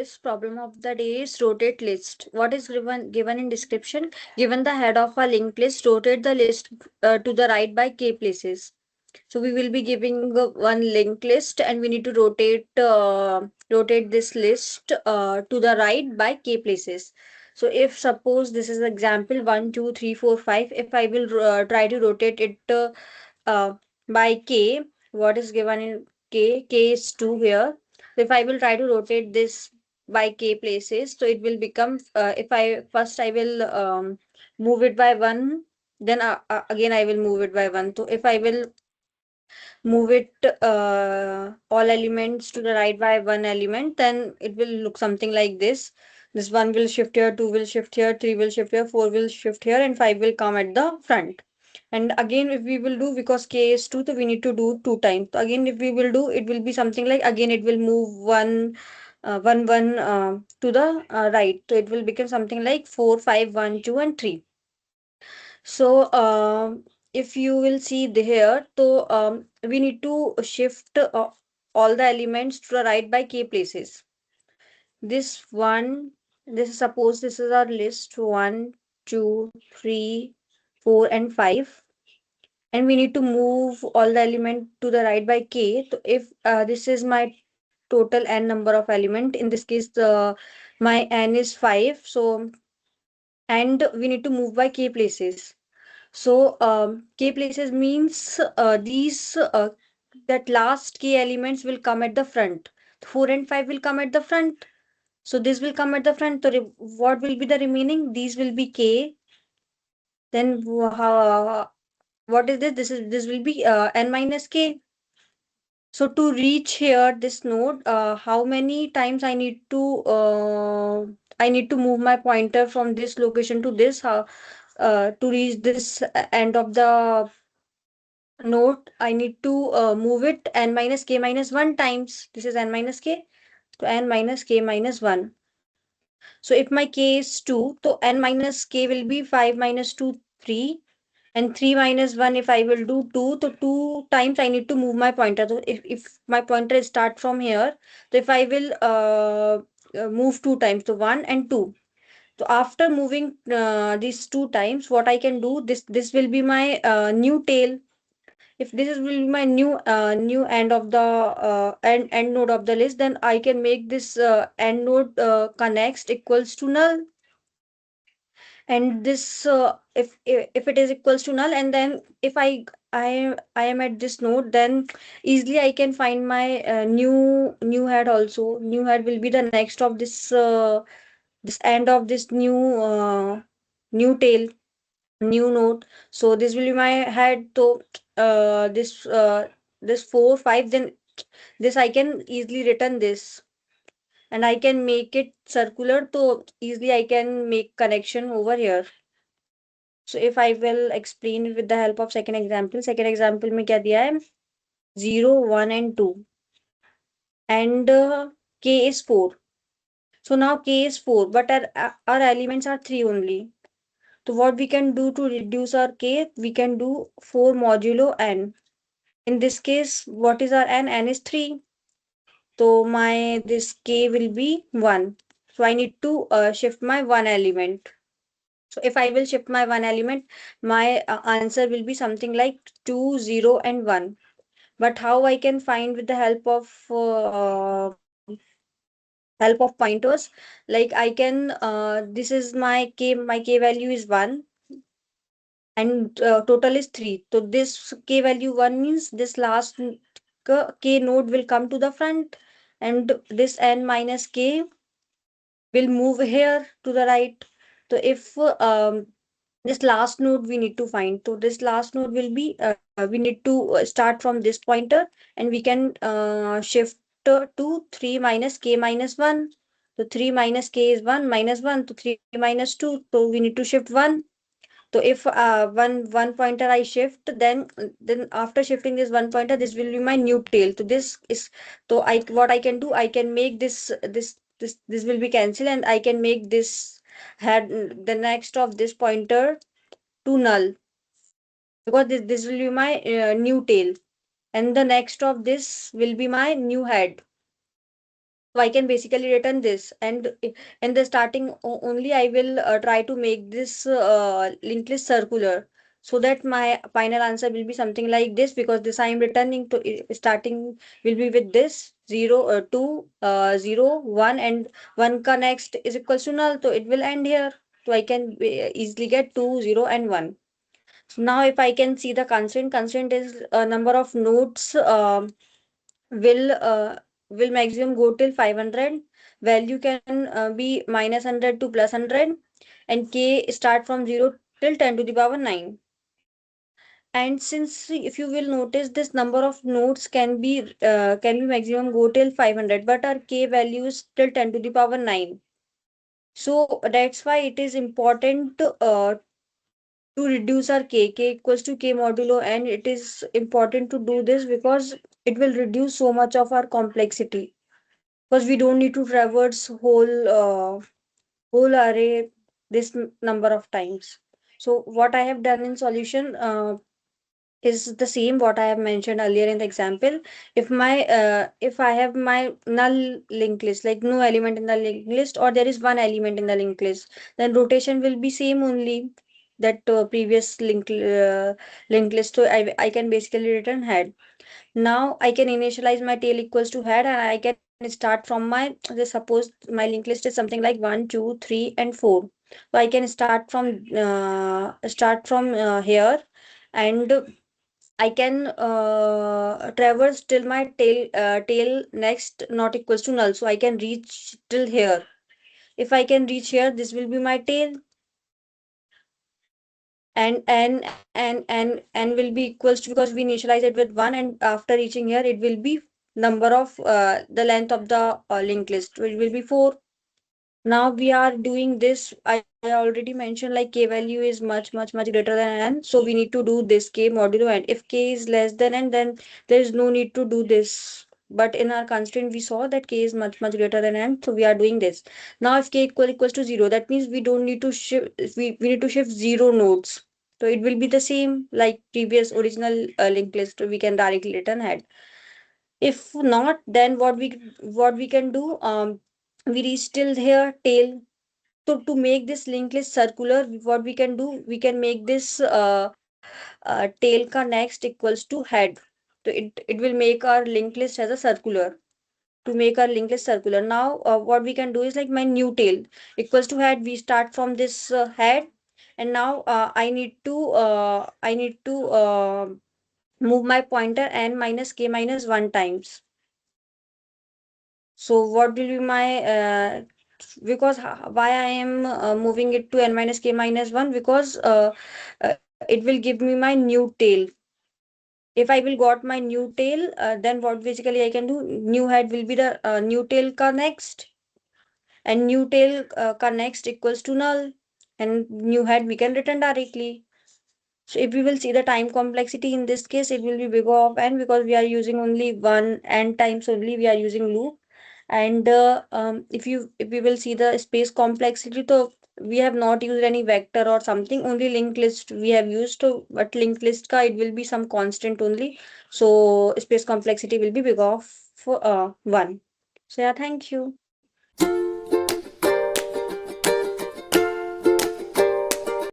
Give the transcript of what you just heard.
This problem of the day is rotate list. What is given in description? Given the head of a linked list, rotate the list to the right by k places. So we will be giving one linked list, and we need to rotate this list to the right by k places. So if suppose this is example 1, 2, 3, 4, 5, if I will try to rotate it uh, by k, what is given in k? K is 2 here. So if I will try to rotate this by k places, so it will become, if I first I will move it by 1, then again I will move it by 1. So if I will move it all elements to the right by one element, then it will look something like this. This 1 will shift here, 2 will shift here, 3 will shift here, 4 will shift here, and 5 will come at the front. And again, if we will do, because k is 2, so we need to do 2 times. So again, if we will do, it will be something like, again it will move 1 to the right. So it will become something like 4, 5, 1, 2, and 3. So, if you will see here, so we need to shift all the elements to the right by k places. This one, this is, suppose this is our list 1, 2, 3, 4, and 5, and we need to move all the element to the right by k. So, if this is my total n number of element, in this case, my n is 5. So, and we need to move by k places. So k places means these that last k elements will come at the front. 4 and 5 will come at the front. So this will come at the front. So what will be the remaining? These will be k. Then what is this? This will be n minus k. So to reach here this node, how many times I need to move my pointer from this location to this, to reach this end of the node, I need to move it n minus k minus 1 times. This is n minus k. So n minus k minus 1. So if my k is 2, so n minus k will be 5 minus 2, 3. And 3 minus 1, if I will do 2, so 2 times I need to move my pointer. So if my pointer start from here, so if I will move 2 times, so 1 and 2. So after moving these 2 times, what I can do, this will be my new tail. If this will be my new end of the end node of the list, then I can make this end node connects equals to null. And this if it is equals to null, and then if I am at this node, then easily I can find my new head also. New head will be the next of this end of this new tail, new node. So this will be my head. So this 4, 5, then this I can easily return this, and I can make it circular, so easily I can make connection over here. So if I will explain with the help of second example में क्या दिया है, 0, 1 and 2, and k is 4. So now k is 4, but our elements are 3 only. So what we can do to reduce our k, we can do 4 modulo n. In this case, what is our n? N is 3. So my this k will be 1. So I need to shift my one element. So if I will shift my one element, my answer will be something like 2, 0, and 1. But how I can find with the help of pointers? Like I can this is my k value is 1, and total is 3. So this k value 1 means this last k node will come to the front, and this n minus k will move here to the right. So if this last node we need to find, so this last node will be we need to start from this pointer, and we can shift to 3 minus k minus 1. So 3 minus k is 1 minus 1, so 3 minus 2, so we need to shift 1. So if one pointer I shift, then after shifting this one pointer, this will be my new tail. So this is, so I what I can do, I can make this will be cancelled, and I can make this head, the next of this pointer, to null, because this will be my new tail, and the next of this will be my new head. So I can basically return this, and in the starting only I will try to make this linked list circular, so that my final answer will be something like this, because this I am returning to starting will be with this 0 2 0 1, and 1 ka next is equals to null, so it will end here. So I can easily get 2 0 and 1. So now if I can see the constraint is number of nodes will maximum go till 500. Value can be -100 to +100, and k start from 0 till 10 to the power 9. And since if you will notice, this number of nodes can be maximum go till 500, but our k value is till 10 to the power 9. So that's why it is important to reduce our k equals to k modulo n. It is important to do this because it will reduce so much of our complexity, because we don't need to traverse whole array this number of times. So what I have done in solution is the same what I have mentioned earlier in the example. If I have my null linked list, like no element in the linked list, or there is one element in the linked list, then rotation will be same only, that previous linked list. So I can basically return head. Now I can initialize my tail equals to head, and I can start from my, just suppose my linked list is something like 1 2 3 and 4. So I can start from here, and I can traverse till my tail next not equals to null, so I can reach till here. If I can reach here, this will be my tail, and will be equals to, because we initialize it with 1, and after reaching here it will be number of the length of the linked list, which will be 4. Now we are doing this. I already mentioned like k value is much greater than n, so we need to do this k modulo n. If k is less than n, then there is no need to do this. But in our constraint, we saw that k is much greater than n, so we are doing this. Now if k equals to 0, that means we don't need to shift. We need to shift 0 nodes. So it will be the same like previous original linked list. We can directly return head. If not, then what we can do, we reach till here tail. So to make this linked list circular, what we can do, we can make this tail ka next equals to head. So it will make our linked list as a circular. To make our linked list circular, now what we can do is like my new tail equals to head. We start from this head, and now I need to move my pointer n minus k minus 1 times. So what will be my because why I am moving it to n minus k minus 1, because it will give me my new tail. If I will got my new tail, then what basically I can do, new head will be the new tail ka next, and new tail ka next equals to null, and new head we can return directly. So if we will see the time complexity in this case, it will be big of n, because we are using only one n times only we are using loop. And if we will see the space complexity, so we have not used any vector or something, only linked list we have used. So but linked list ka it will be some constant only. So space complexity will be big of 1. So yeah, thank you.